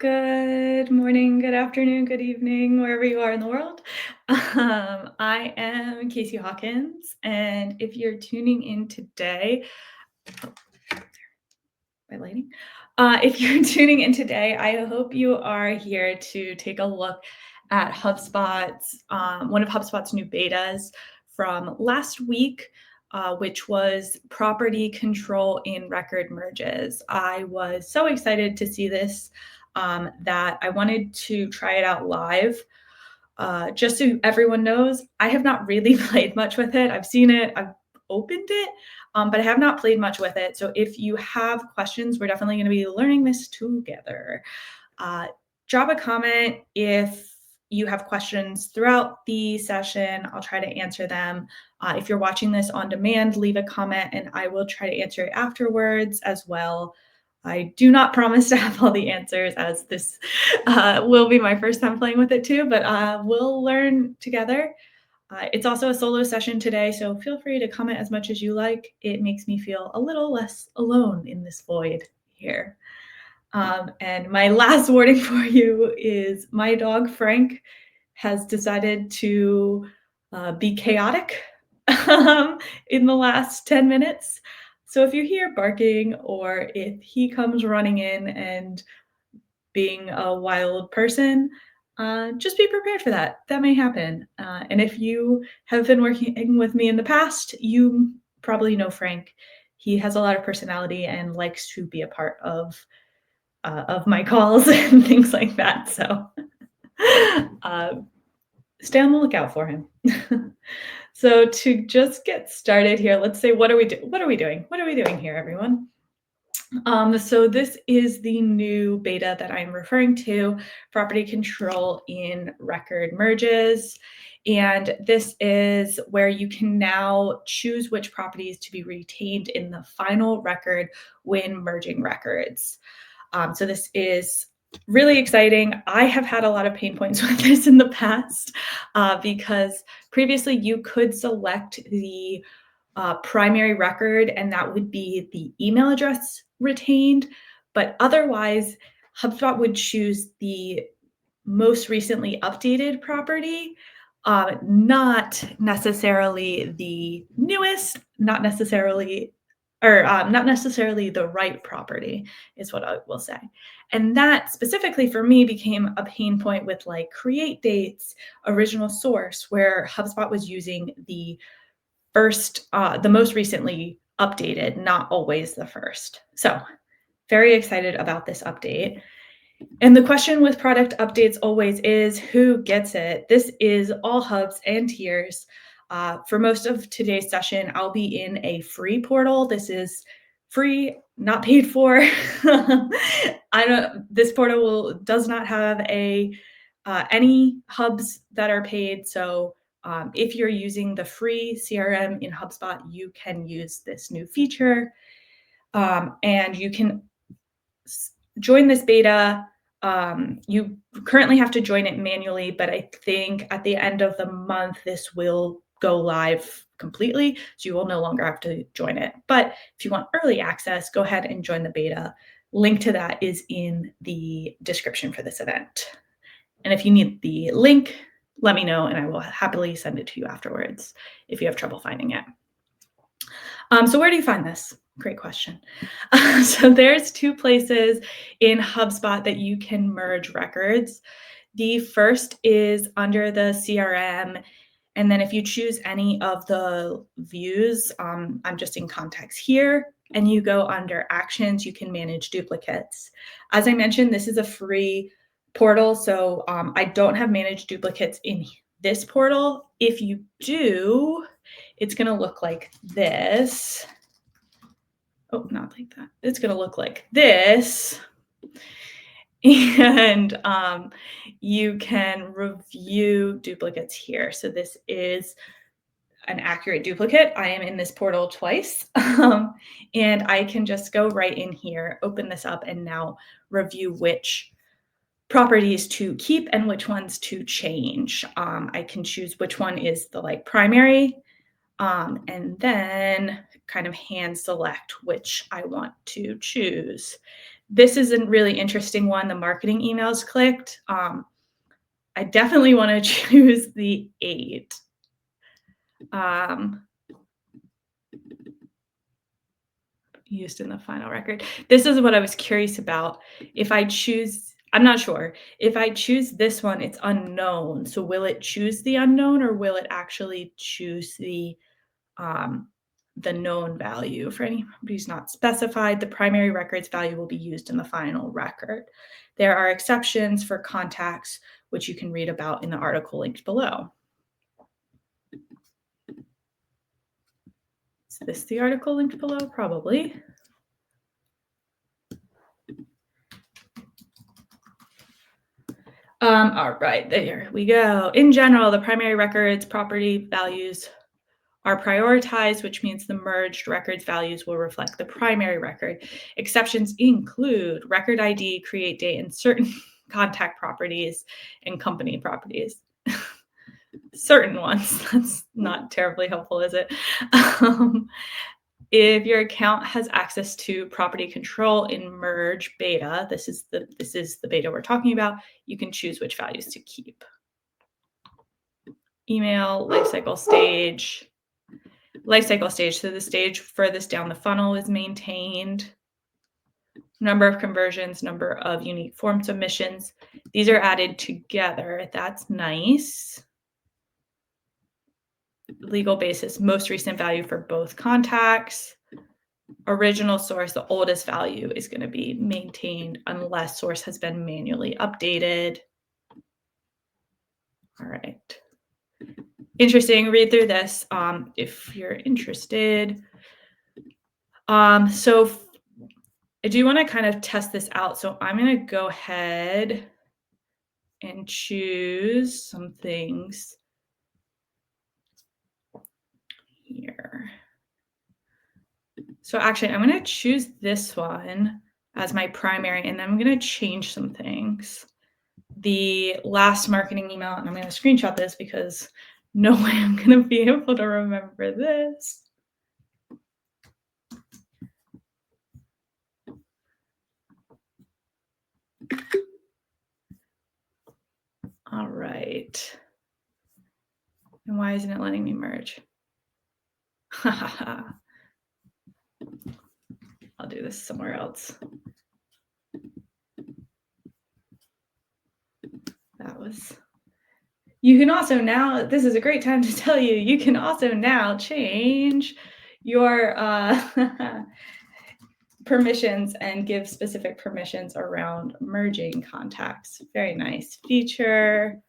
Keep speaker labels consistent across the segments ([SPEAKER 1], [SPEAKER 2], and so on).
[SPEAKER 1] Good morning, good afternoon, good evening, wherever you are in the world. I am Casey Hawkins, and if you're tuning in today, my lighting. If you're tuning in today, I hope you are here to take a look at one of HubSpot's new betas from last week, which was property control in record merges. I was so excited to see this that I wanted to try it out live. Just so everyone knows, I have not really played much with it. I've seen it, I've opened it, but I have not played much with it. So if you have questions, we're definitely going to be learning this together. Uh, Drop a comment if you have questions throughout the session. I'll try to answer them. If you're watching this on demand, leave a comment and I will try to answer it afterwards as well. I do not promise to have all the answers, as this will be my first time playing with it too, but we'll learn together. It's also a solo session today, so feel free to comment as much as you like. It makes me feel a little less alone in this void here. And my last warning for you is my dog, Frank, has decided to be chaotic in the last 10 minutes. So if you hear barking or if he comes running in and being a wild person, just be prepared for that. That may happen. And if you have been working with me in the past, you probably know Frank. He has a lot of personality and likes to be a part of my calls and things like that. So uh, stay on the lookout for him. So to just get started here, let's say, what are we doing? What are we doing here, everyone? So this is the new beta that I'm referring to, property control in record merges. And this is where you can now choose which properties to be retained in the final record when merging records. So this is really exciting. I have had a lot of pain points with this in the past because previously you could select the primary record, and that would be the email address retained. But otherwise, HubSpot would choose the most recently updated property, not necessarily the newest, not necessarily the right property is what I will say. And that specifically for me became a pain point with like create dates, original source, where HubSpot was using the most recently updated, not always the first. So very excited about this update. And the question with product updates always is, who gets it? This is all hubs and tiers. For most of today's session, I'll be in a free portal. This is free, not paid for. This portal does not have any hubs that are paid. So if you're using the free CRM in HubSpot, you can use this new feature, and you can join this beta. You currently have to join it manually, but I think at the end of the month, this will go live completely. So you will no longer have to join it. But if you want early access, go ahead and join the beta. Link to that is in the description for this event. And if you need the link, let me know and I will happily send it to you afterwards if you have trouble finding it. So where do you find this? Great question. So there's two places in HubSpot that you can merge records. The first is under the CRM. And then if you choose any of the views, I'm just in contacts here, and you go under actions, you can manage duplicates. As I mentioned, this is a free portal, so I don't have managed duplicates in this portal. If you do, it's going to look like this. Oh, not like that. It's going to look like this. And you can review duplicates here. So this is an accurate duplicate. I am in this portal twice. And I can just go right in here, open this up, and now review which properties to keep and which ones to change. I can choose which one is the primary, and then kind of hand select which I want to choose. This is a really interesting one. The marketing emails clicked. I definitely want to choose the 8. Um, used in the final record. This is what I was curious about. If I choose, I'm not sure. If I choose this one, it's unknown. So will it choose the unknown or will it actually choose um, the known value? For anybody who's not specified, the primary record's value will be used in the final record. There are exceptions for contacts, which you can read about in the article linked below. Is this the article linked below? Probably. All right, there we go. In general, the primary record's property values are prioritized, which means the merged records values will reflect the primary record. Exceptions include record ID, create date, and certain contact properties and company properties. Certain ones. That's not terribly helpful, is it? If your account has access to property control in merge beta, this is the beta we're talking about, you can choose which values to keep. Email, lifecycle stage. Lifecycle stage, so the stage furthest down the funnel is maintained. Number of conversions, number of unique form submissions. These are added together. That's nice. Legal basis, most recent value for both contacts. Original source, the oldest value is going to be maintained unless source has been manually updated. All right. Interesting. Read through this if you're interested. So I do want to kind of test this out. So I'm going to go ahead and choose some things here. So actually, I'm going to choose this one as my primary, and then I'm going to change some things. The last marketing email, and I'm going to screenshot this because no way I'm going to be able to remember this. All right. And why isn't it letting me merge? I'll do this somewhere else. That was. You can also now, this is a great time to tell you, you can also now change your permissions and give specific permissions around merging contacts. Very nice feature.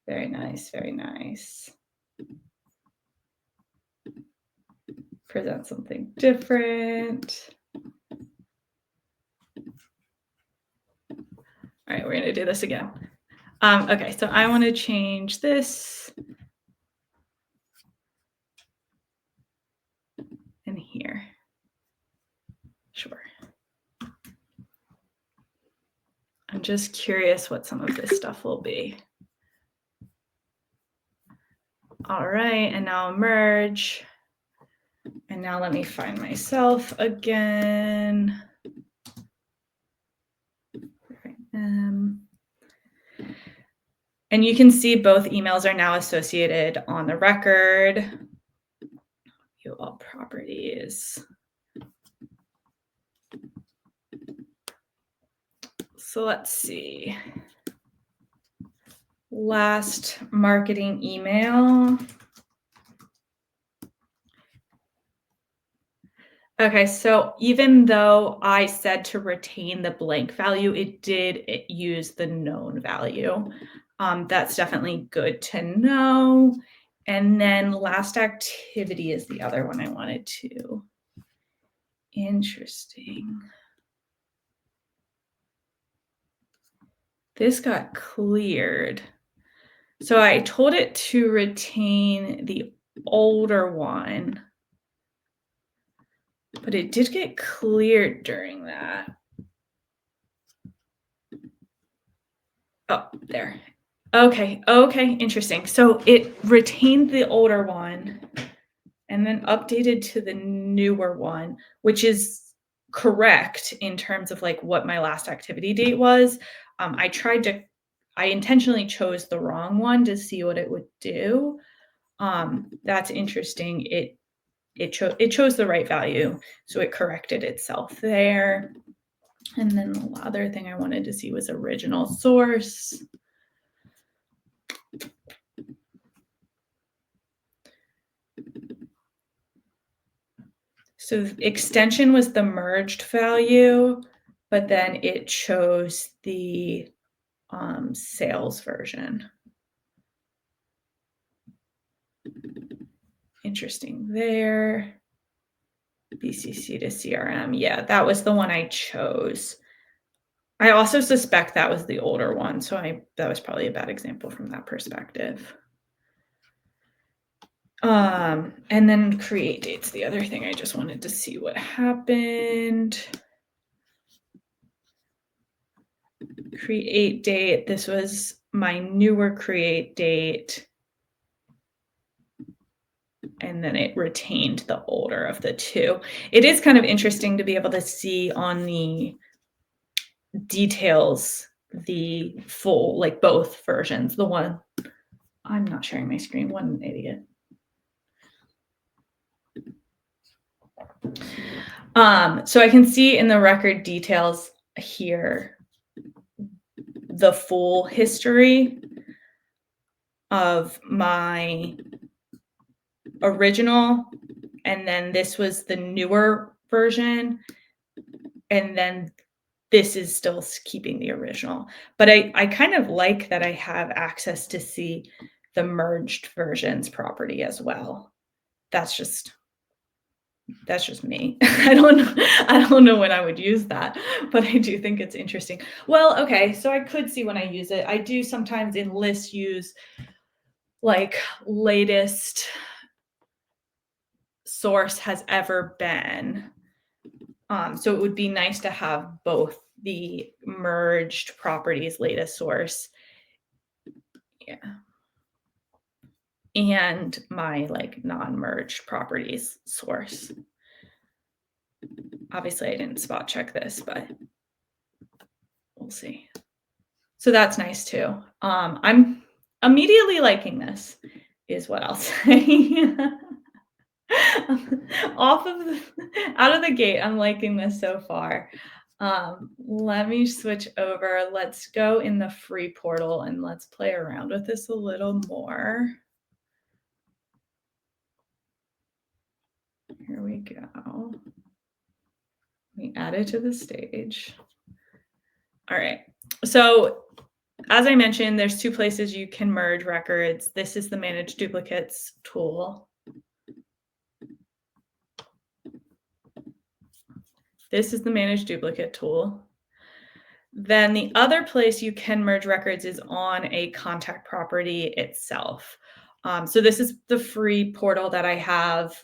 [SPEAKER 1] Very nice, very nice. Present something different. All right, we're going to do this again. Okay, so I want to change this in here. Sure. I'm just curious what some of this stuff will be. All right, and now merge. And now let me find myself again. And you can see both emails are now associated on the record. View all properties. So let's see. Last marketing email. Okay, so even though I said to retain the blank value, it did use the known value. That's definitely good to know. And then last activity is the other one I wanted to. Interesting. This got cleared. So I told it to retain the older one, but it did get cleared during that. Oh, there. Okay, interesting. So it retained the older one and then updated to the newer one, which is correct in terms of like what my last activity date was. I intentionally chose the wrong one to see what it would do. That's interesting. It chose the right value, so it corrected itself there. And then the other thing I wanted to see was original source. So extension was the merged value, but then it chose the sales version. Interesting there. BCC to CRM. Yeah, that was the one I chose. I also suspect that was the older one, so that was probably a bad example from that perspective. And then create dates, the other thing I just wanted to see what happened. Create date, this was my newer create date. And then it retained the older of the two. It is kind of interesting to be able to see on the details the full, like both versions. The one, I'm not sharing my screen, what an idiot. So I can see in the record details here the full history of my original, and then this was the newer version, and then this is still keeping the original. But I kind of like that I have access to see the merged versions property as well. That's just me. I don't know when I would use that, but I do think it's interesting. Well, okay, so I could see when I use it. I do sometimes in lists use like latest source has ever been. So it would be nice to have both the merged properties latest source, yeah, and my like non-merged properties source. Obviously, I didn't spot check this, but we'll see. So that's nice too. I'm immediately liking this, is what I'll say. Out of the gate, I'm liking this so far. Let me switch over. Let's go in the free portal and let's play around with this a little more. Here we go. We add it to the stage. All right. So as I mentioned, there's two places you can merge records. This is the Manage Duplicates tool. This is the Manage Duplicate tool. Then the other place you can merge records is on a contact property itself. So this is the free portal that I have.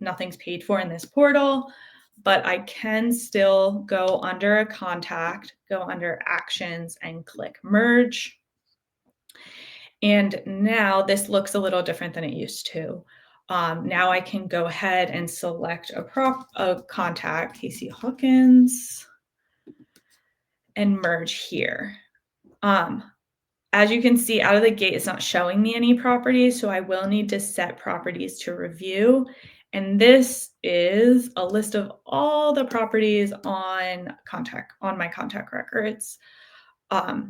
[SPEAKER 1] Nothing's paid for in this portal, but I can still go under a contact, go under actions and click merge. And now this looks a little different than it used to. Now I can go ahead and select a contact, Casey Hawkins, and merge here. As you can see out of the gate, it's not showing me any properties, so I will need to set properties to review. And this is a list of all the properties on my contact records. I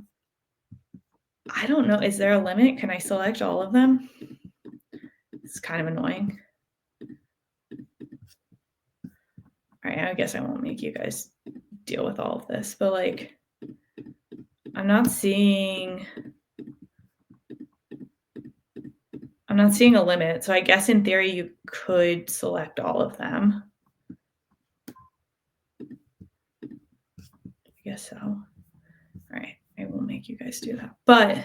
[SPEAKER 1] don't know, is there a limit? Can I select all of them? It's kind of annoying. All right, I guess I won't make you guys deal with all of this, but like, I'm not seeing a limit. So I guess in theory, you could select all of them. I guess so. All right, I won't make you guys do that. But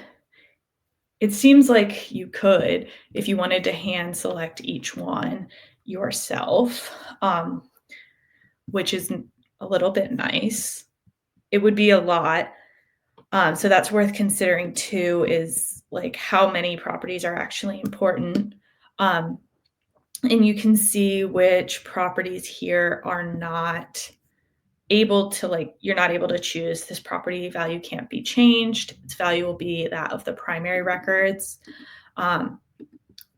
[SPEAKER 1] it seems like you could, if you wanted to hand select each one yourself, which is a little bit nice. It would be a lot. So that's worth considering too, is like how many properties are actually important. And you can see which properties here are not able to, like, you're not able to choose this property value can't be changed. Its value will be that of the primary records. Um,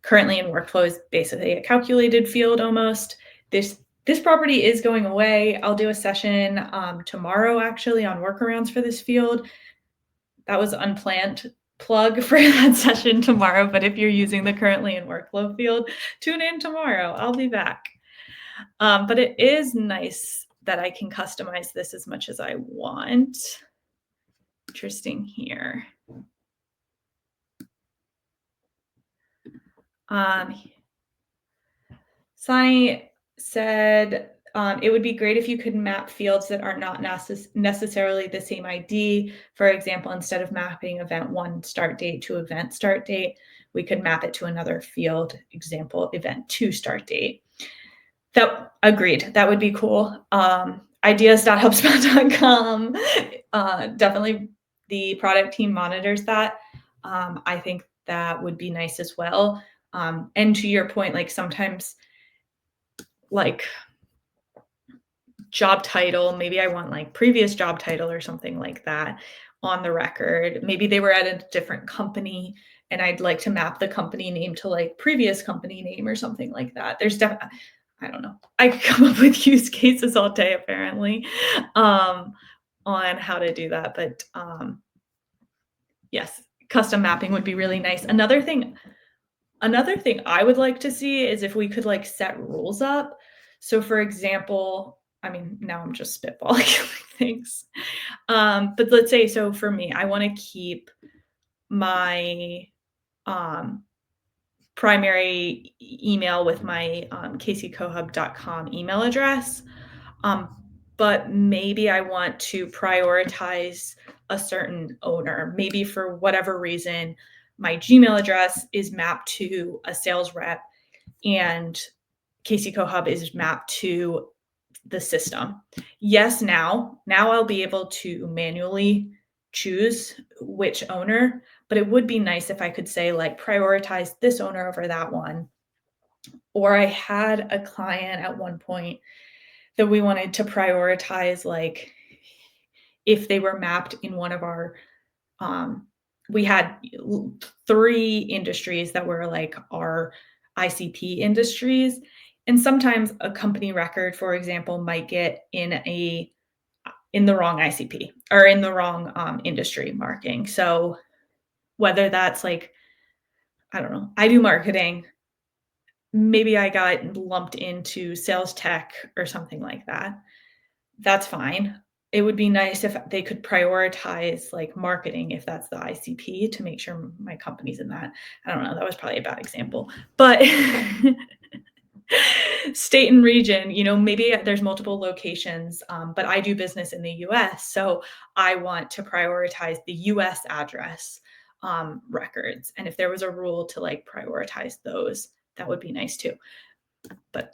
[SPEAKER 1] Currently in workflow is basically a calculated field almost. This property is going away. I'll do a session tomorrow actually on workarounds for this field. That was unplanned plug for that session tomorrow, but if you're using the currently in workflow field, tune in tomorrow. I'll be back. But it is nice that I can customize this as much as I want. Interesting here. Sonny said it would be great if you could map fields that are not necessarily the same ID. For example, instead of mapping event 1 start date to event start date, we could map it to another field, example, event 2 start date. That agreed. That would be cool. Ideas.hubspot.com. Definitely the product team monitors that. I think that would be nice as well. And to your point, like sometimes like job title, maybe I want like previous job title or something like that on the record. Maybe they were at a different company and I'd like to map the company name to like previous company name or something like that. There's definitely, I don't know. I could come up with use cases all day apparently on how to do that. But yes, custom mapping would be really nice. Another thing I would like to see is if we could like set rules up. So for example, I mean, now I'm just spitballing things. But let's say, so for me, I want to keep my um, primary email with my caseycohub.com email address. But maybe I want to prioritize a certain owner. Maybe for whatever reason, my Gmail address is mapped to a sales rep and Casey CoHub is mapped to the system. Yes, now I'll be able to manually choose which owner, but it would be nice if I could say like prioritize this owner over that one. Or I had a client at one point that we wanted to prioritize like if they were mapped in one of our we had 3 industries that were like our ICP industries. And sometimes a company record, for example, might get in the wrong ICP or in the wrong industry marking. So whether that's like, I don't know, I do marketing, maybe I got lumped into sales tech or something like that. That's fine. It would be nice if they could prioritize like marketing if that's the ICP to make sure my company's in that. I don't know, that was probably a bad example. But state and region, maybe there's multiple locations, but I do business in the US, so I want to prioritize the US address records. And if there was a rule to like prioritize those, that would be nice too. But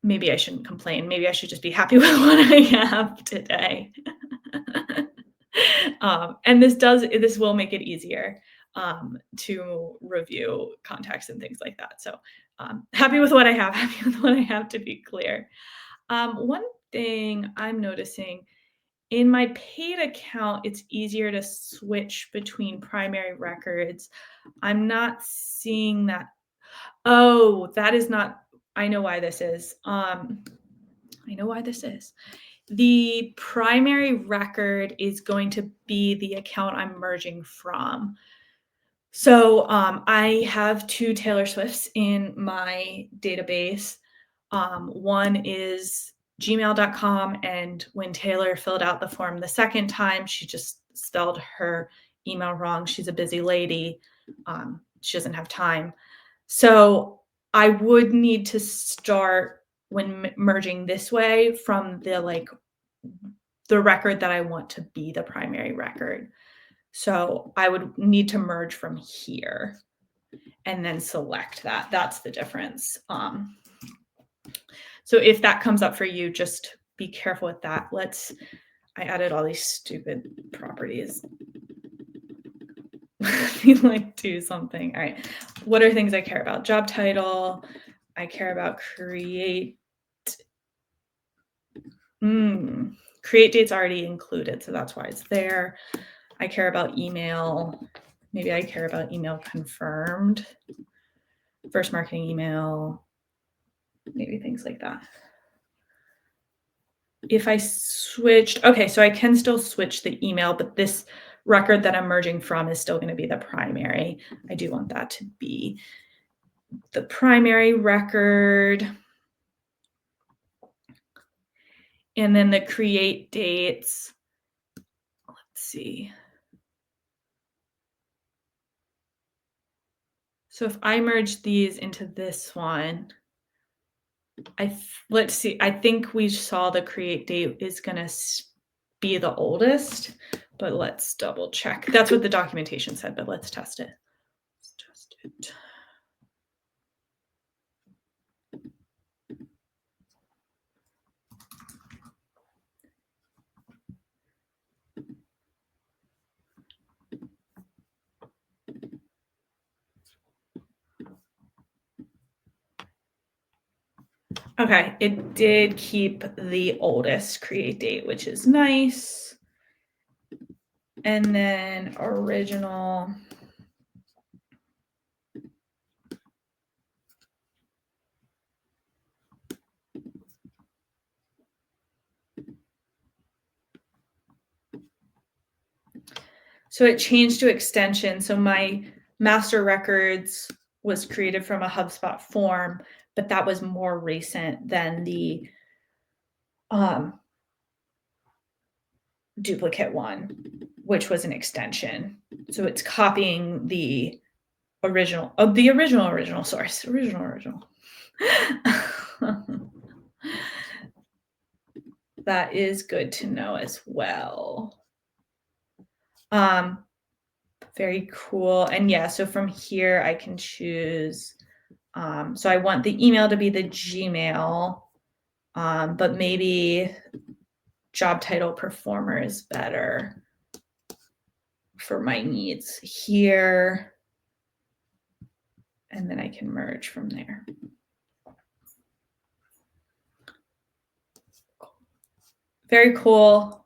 [SPEAKER 1] maybe I shouldn't complain. Maybe I should just be happy with what I have today. And this will make it easier to review contacts and things like that. So happy with what I have, happy with what I have, to be clear. One thing I'm noticing in my paid account, it's easier to switch between primary records. I'm not seeing that. Oh, that is not, I know why this is. The primary record is going to be the account I'm merging from. So I have 2 Taylor Swifts in my database. One is gmail.com, and when Taylor filled out the form the second time, she just spelled her email wrong. She's a busy lady. She doesn't have time. So I would need to start when merging this way from the record that I want to be the primary record. So I would need to merge from here and then select that. That's the difference. So if that comes up for you, just be careful with that. I added all these stupid properties. Do something. All right. What are things I care about? Job title, I care about create date's already included, so that's why it's there. I care about email. Maybe I care about email confirmed. First marketing email, maybe things like that. If I switched, okay, so I can still switch the email, but this record that I'm merging from is still going to be the primary. I do want that to be the primary record. And then the create dates, let's see. So if I merge these into this one, let's see. I think we saw the create date is going to be the oldest, but let's double check. That's what the documentation said, but let's test it. Let's test it. Okay, it did keep the oldest create date, which is nice. And then original. So it changed to extension. So my master records was created from a HubSpot form, but that was more recent than the duplicate one, which was an extension. So it's copying the original source. Original. That is good to know as well. Very cool. And yeah, so from here I can choose. So I want the email to be the Gmail, but maybe job title performer is better for my needs here. And then I can merge from there. Very cool.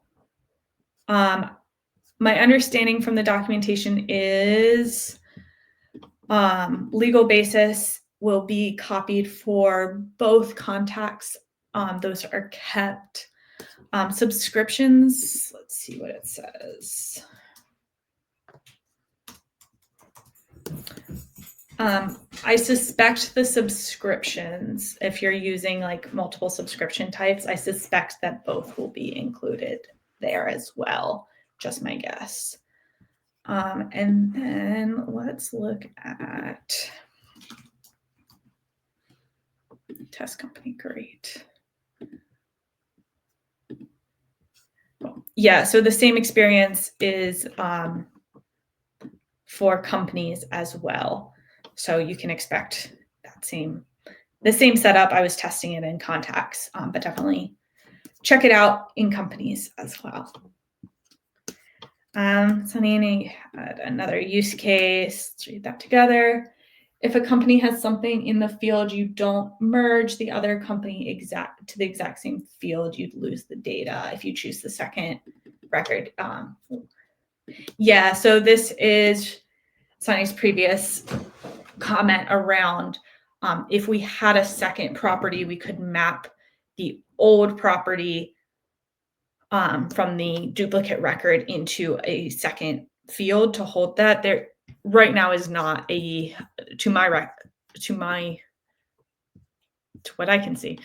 [SPEAKER 1] My understanding from the documentation is legal basis will be copied for both contacts. Those are kept. Subscriptions, let's see what it says. I suspect the subscriptions, if you're using like multiple subscription types, I suspect that both will be included there as well. Just my guess. And then let's look at test company. Great. Yeah, so the same experience is for companies as well. So you can expect the same setup. I was testing it in contacts, but definitely check it out in companies as well. So Nanny had another use case. Let's read that together. If a company has something in the field you don't merge the other company to the exact same field, you'd lose the data if you choose the second record. Yeah, so this is Sunny's previous comment around if we had a second property, we could map the old property from the duplicate record into a second field to hold that. There right now is not to what I can see.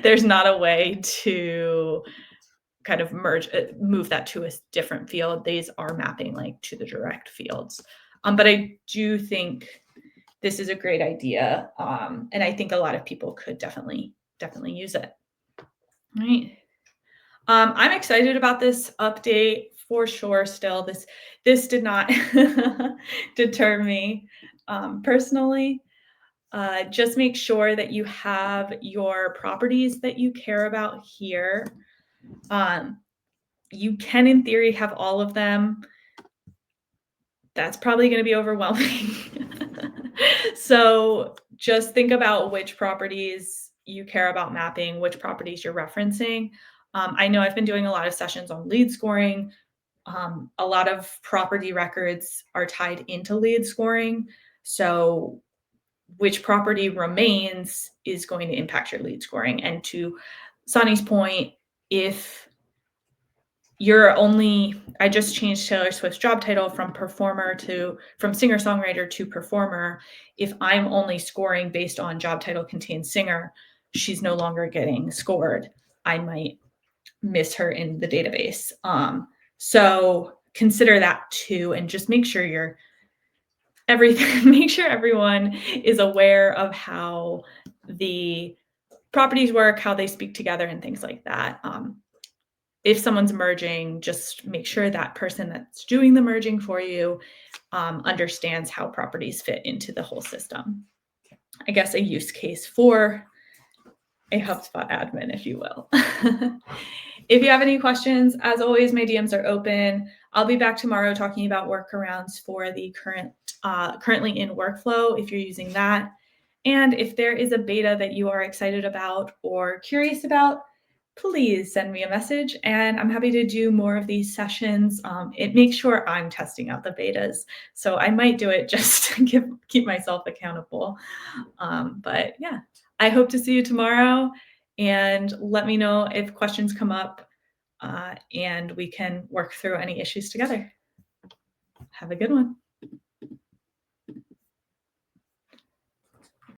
[SPEAKER 1] There's not a way to kind of move that to a different field. These are mapping like to the direct fields. But I do think this is a great idea. And I think a lot of people could definitely use it. All right. I'm excited about this update for sure. Still, this did not deter me personally. Just make sure that you have your properties that you care about here. You can, in theory, have all of them. That's probably going to be overwhelming. So just think about which properties you care about mapping, which properties you're referencing. I know I've been doing a lot of sessions on lead scoring. A lot of property records are tied into lead scoring. So which property remains is going to impact your lead scoring. And to Sonny's point, if I just changed Taylor Swift's job title from singer-songwriter to performer. If I'm only scoring based on job title contains singer, she's no longer getting scored. I might miss her in the database. So consider that too, and just make sure make sure everyone is aware of how the properties work, how they speak together, and things like that. If someone's merging, just make sure that person that's doing the merging for you understands how properties fit into the whole system. I guess a use case for a HubSpot admin, if you will. If you have any questions, as always, my DMs are open. I'll be back tomorrow talking about workarounds for the currently in workflow if you're using that. And if there is a beta that you are excited about or curious about, please send me a message, and I'm happy to do more of these sessions. It makes sure I'm testing out the betas, so I might do it just to keep myself accountable. But yeah, I hope to see you tomorrow, and let me know if questions come up, and we can work through any issues together. Have a good one.